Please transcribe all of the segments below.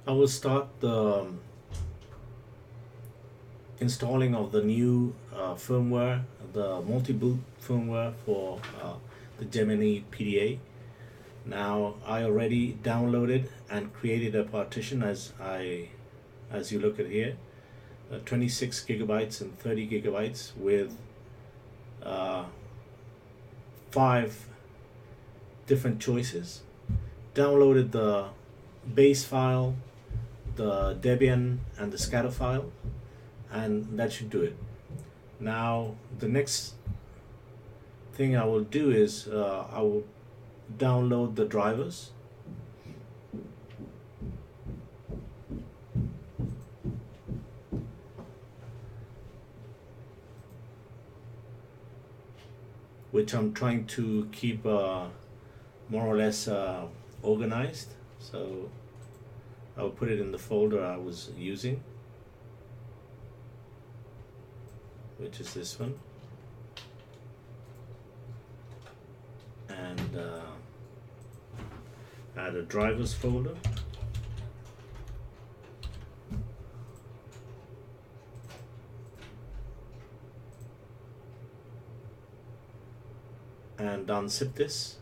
I will start the installing of the new firmware, the multi-boot firmware for the Gemini PDA. Now I already downloaded and created a partition as you look at here, 26 gigabytes and 30 gigabytes with uh, 5 different choices. Downloaded the base file, the Debian and the scatter file, and that should do it. Now the next thing I will do is I will download the drivers, which I'm trying to keep more or less organized. So I'll put it in the folder I was using, which is this one, and add a drivers folder. And unzip this.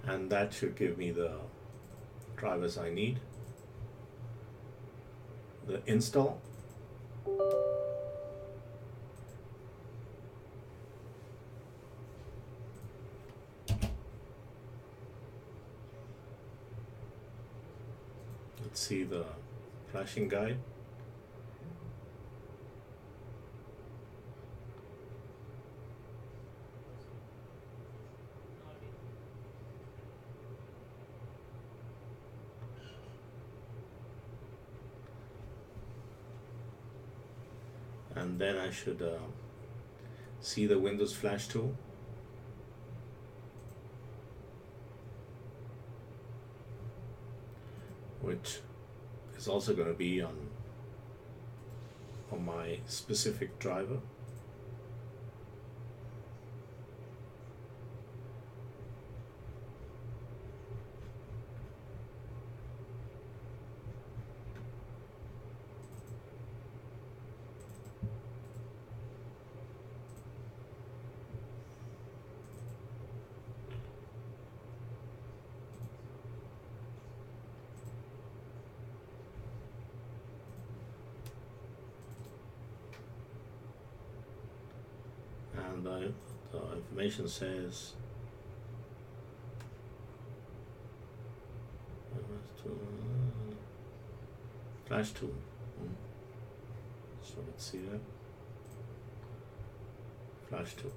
And that should give me the drivers I need. The install. Let's see the flashing guide. And then I should see the Windows Flash tool. Which is also going to be on my specific driver. And the information says Flash tool. So let's see that. Flash tool.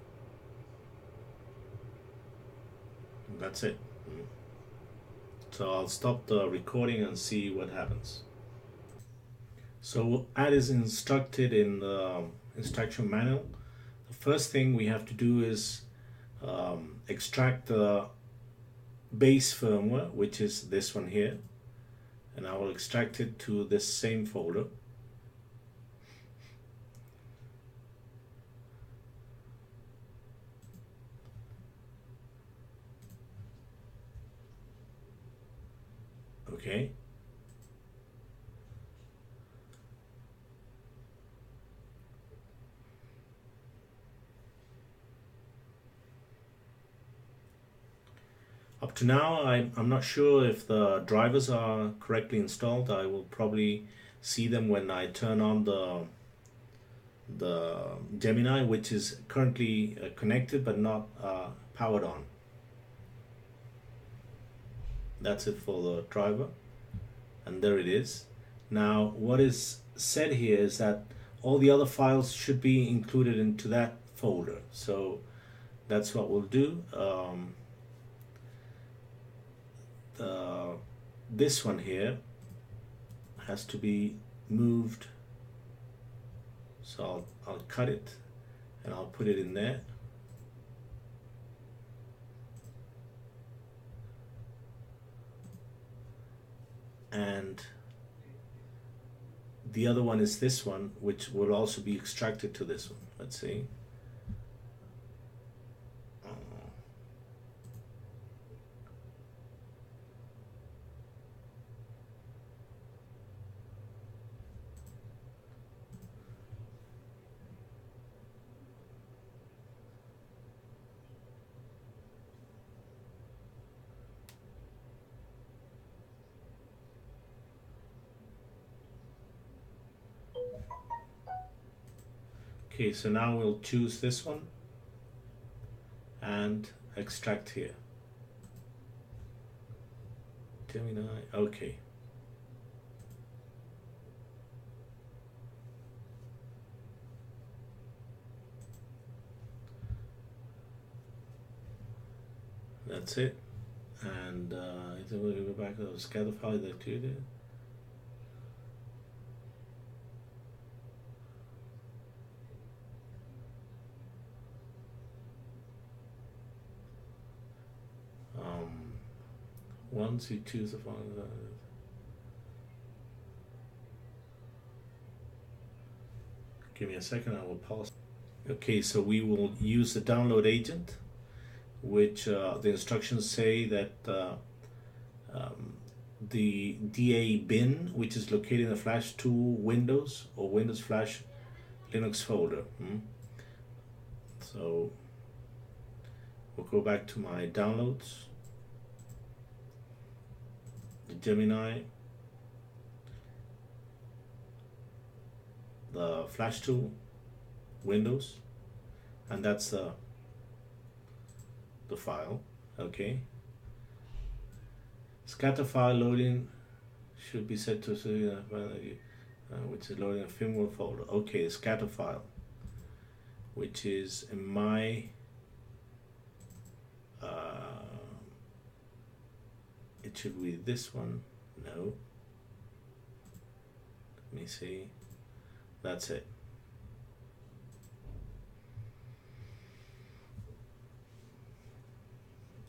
And that's it. So I'll stop the recording and see what happens. So as is instructed in the instruction manual, the first thing we have to do is extract the base firmware, which is this one here, and I will extract it to this same folder. Okay. Up to now, I'm not sure if the drivers are correctly installed. I will probably see them when I turn on the Gemini, which is currently connected but not powered on. That's it for the driver, and there it is. Now what is said here is that all the other files should be included into that folder, so that's what we'll do. This one here has to be moved, so I'll cut it and I'll put it in there. and the other one is this one, which will also be extracted to this one. Let's see. Okay, so now we'll choose this one and extract here. Gemini, okay. That's it. And we'll go back to the scatter file that you did. Once you choose the file, give me a second, I will pause. Okay, so we will use the download agent, which the instructions say that the DA bin, which is located in the Flash 2 Windows or Windows Flash Linux folder. So we'll go back to my downloads, the Gemini, the Flash 2 Windows, and that's the file. Okay, scatter file loading should be set to which is loading a firmware folder. Okay, scatter file, which is in my it should be this one. No, let me see. That's it.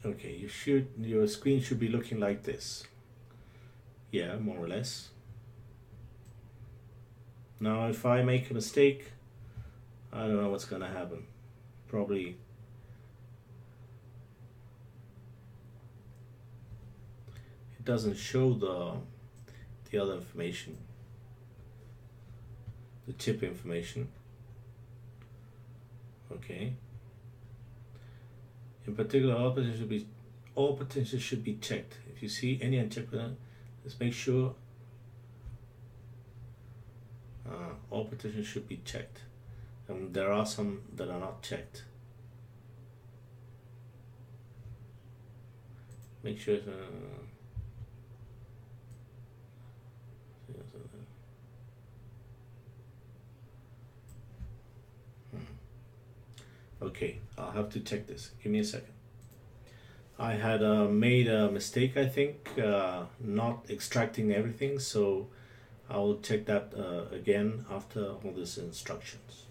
Okay, your screen should be looking like this. Yeah, more or less. Now if I make a mistake, I don't know what's gonna happen. Probably it doesn't show the other information, the chip information. Okay. In particular, all potentials should be checked. If you see any unchecked, just make sure all potentials should be checked. And there are some that are not checked. Make sure. Okay, I'll have to check this. Give me a second. I had made a mistake, I think, not extracting everything, so I will check that again after all these instructions.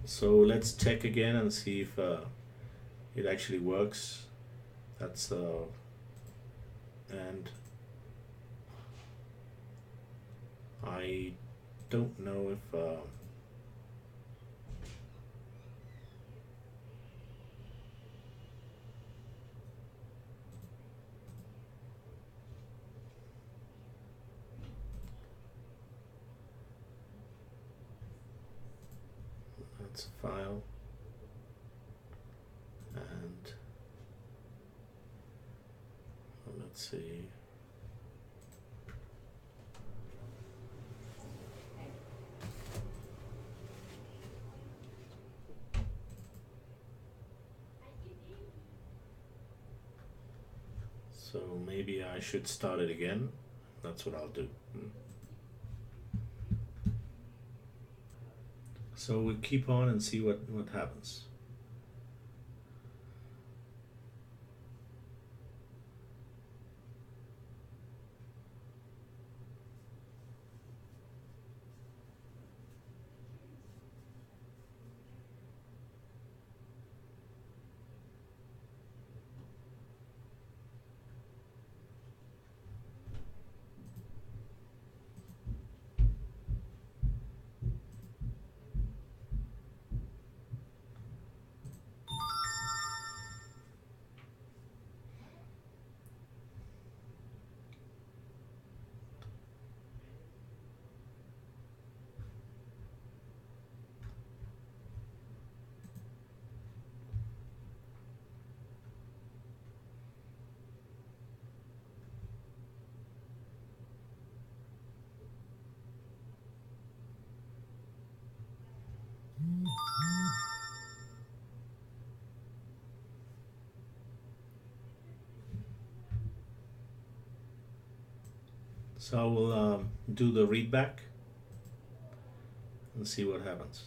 So let's check again and see if it actually works. That's and I don't know if that's a file, and let's see. So maybe I should start it again. That's what I'll do. So we'll keep on and see what happens. So I will do the read back and see what happens.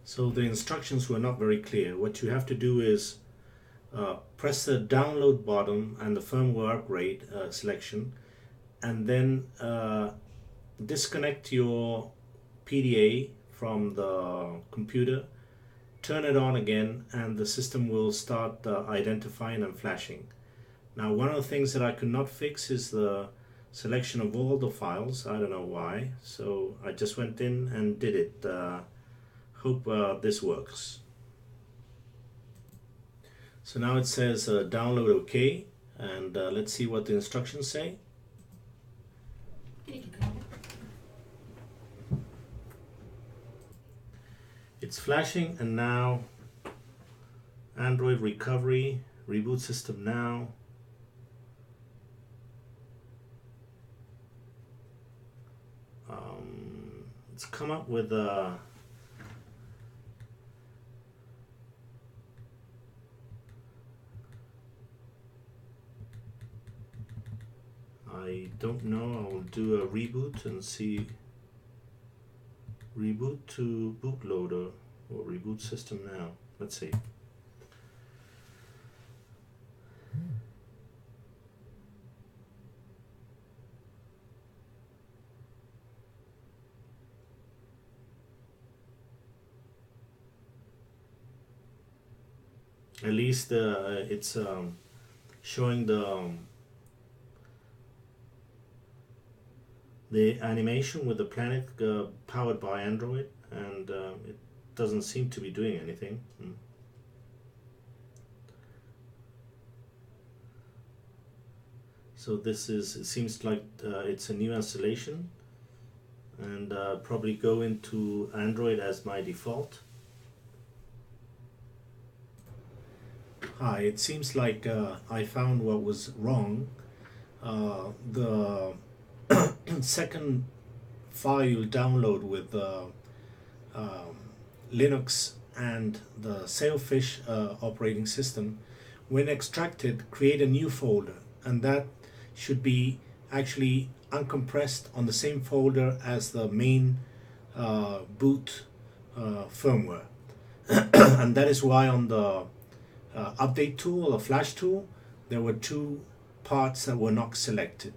So the instructions were not very clear. What you have to do is press the download button and the firmware upgrade selection, and then disconnect your PDA from the computer, turn it on again, and the system will start identifying and flashing. Now, one of the things that I could not fix is the selection of all the files. I don't know why, so I just went in and did it. Hope this works. So now it says download OK, and let's see what the instructions say. It's flashing, and now Android recovery, reboot system now. It's come up with a I don't know. I will do a reboot and see. Reboot to bootloader or reboot system now. Let's see. At least it's showing the animation with the planet powered by Android, and it doesn't seem to be doing anything. So this is, it seems like it's a new installation, and probably go into Android as my default. Hi, it seems like I found what was wrong. The second file you'll download with Linux and the Sailfish operating system, when extracted, create a new folder, and that should be actually uncompressed on the same folder as the main boot firmware. And that is why on the update tool or flash tool there were two parts that were not selected.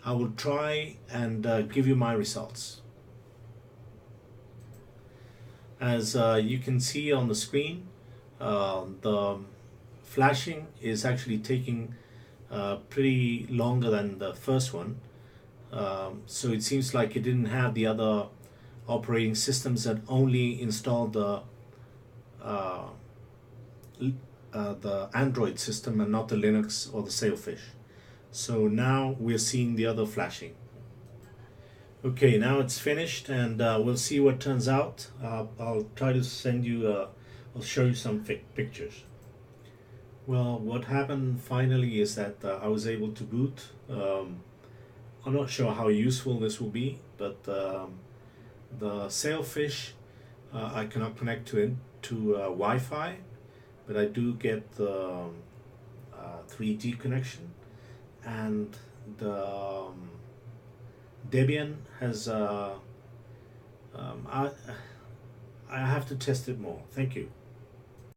I will try and give you my results. As you can see on the screen, the flashing is actually taking pretty longer than the first one. So it seems like it didn't have the other operating systems that only installed the Android system and not the Linux or the Sailfish. So now we're seeing the other flashing. Okay, now it's finished, and we'll see what turns out. I'll try to send you, I'll show you some pictures. Well, what happened finally is that I was able to boot. I'm not sure how useful this will be, but the Sailfish I cannot connect to Wi-Fi, but I do get the 3G connection, and the Debian has I have to test it more. Thank you.